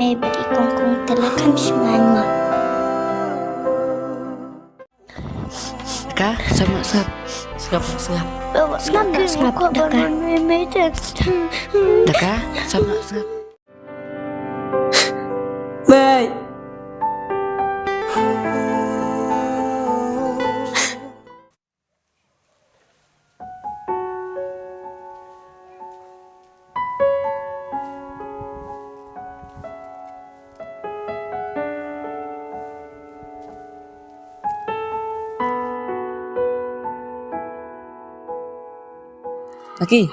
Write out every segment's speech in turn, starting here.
may beri kongkong telakam semuanya. Daka, serap. Serap. Bawa serap Daka. Daka, serap. Baik. Lagi,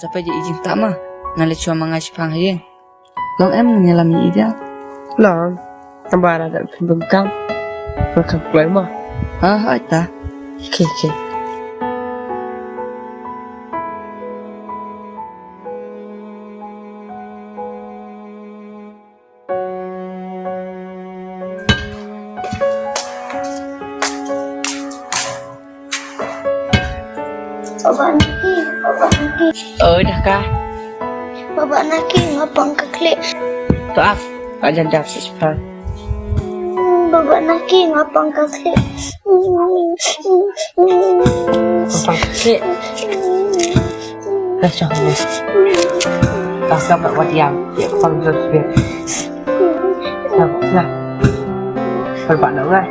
sampai je izin tak mah. Nalit cuma mengaji panggil. Long em menyelami ida. Long. Tambah ada bengkang. Bengkang keluar mah. Ah, ada. Okay. Bapak Naki. Daka. Bapak Naki ngapang keklik. Maaf. Ajan dah sesuai. Bapak Naki ngapang keklik. Apa sih? Rasanya. Tak sabar buat yang. Ya, kepala dia. Nah. Berbanding lah.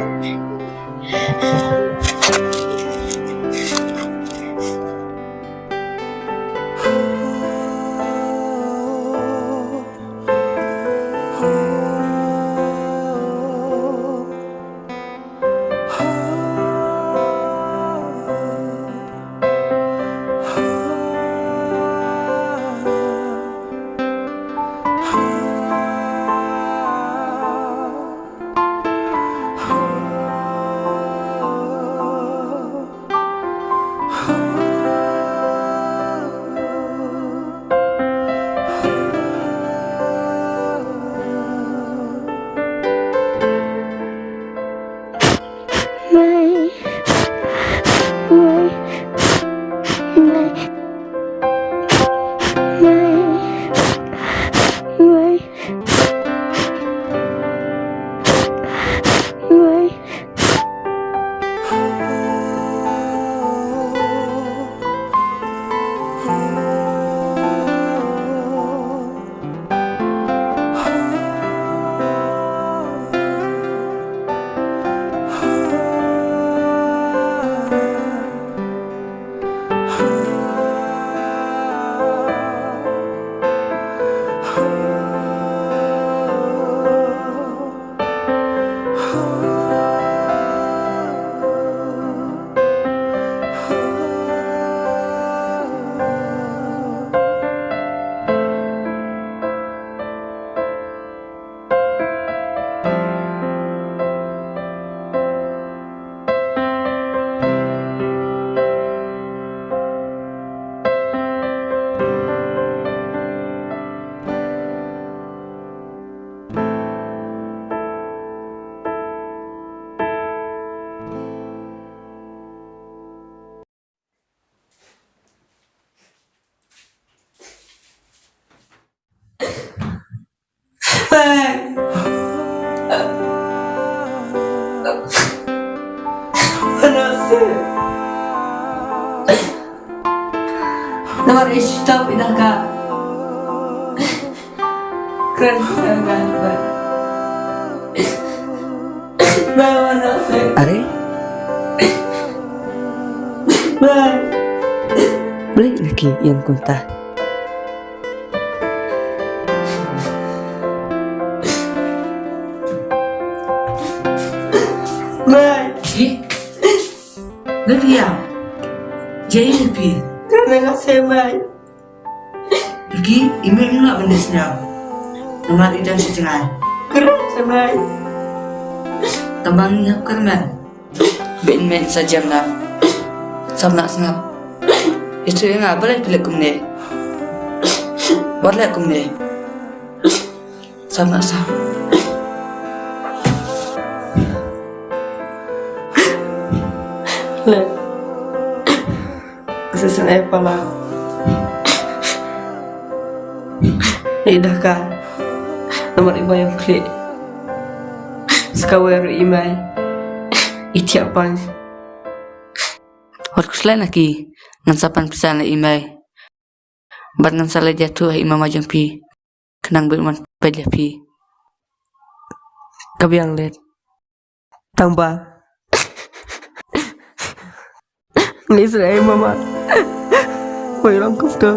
Nomor stop dah kak. Keren banget. Bawa nasi. Are? Beli lagi yang kuntah. Lebih ya? Jadi lebih. Terima kasih, Mai. Pergi email nak benda senang. Nomor idam setengah. Keren, Mai. Tambang ngap kerman. Ben saja nak. Sama ngap. Itu yang apa lagi pilih kumne. Boleh kumne. Sama. Le. Kesusahan saya pala. Dah kan. Nomor imai yang klik. Sekarang imai. Itiak pan. Wat kuslay laki ngan sapan pesan la imay. Bat ngan salah jatuh imam majang pi. Kenang berman pajah pi. Kabiang let. Tambah. Ngisra mama. Woi lang kufta.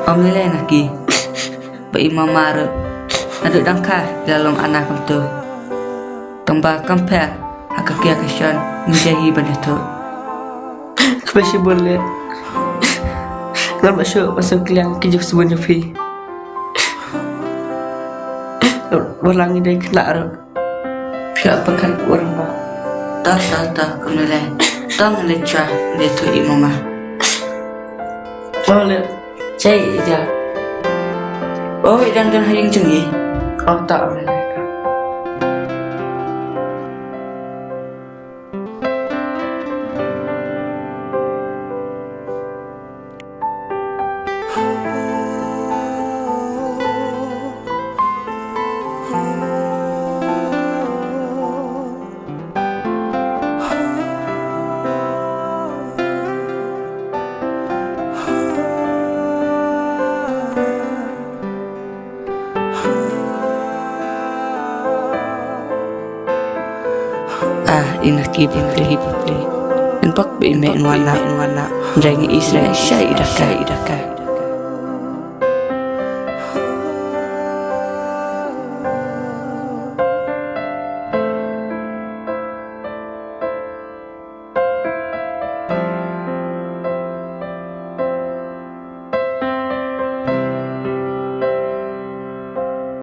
Om nilai laki. Ba imam mara. Aduk dangkah dalam anak tu. Tambah kampel. Akakia kesyan menjahi benda tu. Kebasi boleh. Ngan masuk keliang kijuk sebenarnya pi. Walangi dari kena arah. Pihak pekan orang ba. Tak kenilai. Tang lecah dia tu imam mah. Boleh. Cai je. Oh, dan hayang cengi. Oh tak boleh. Inak kibin play. Enpak be me wana. Jangan Israel syai idaka.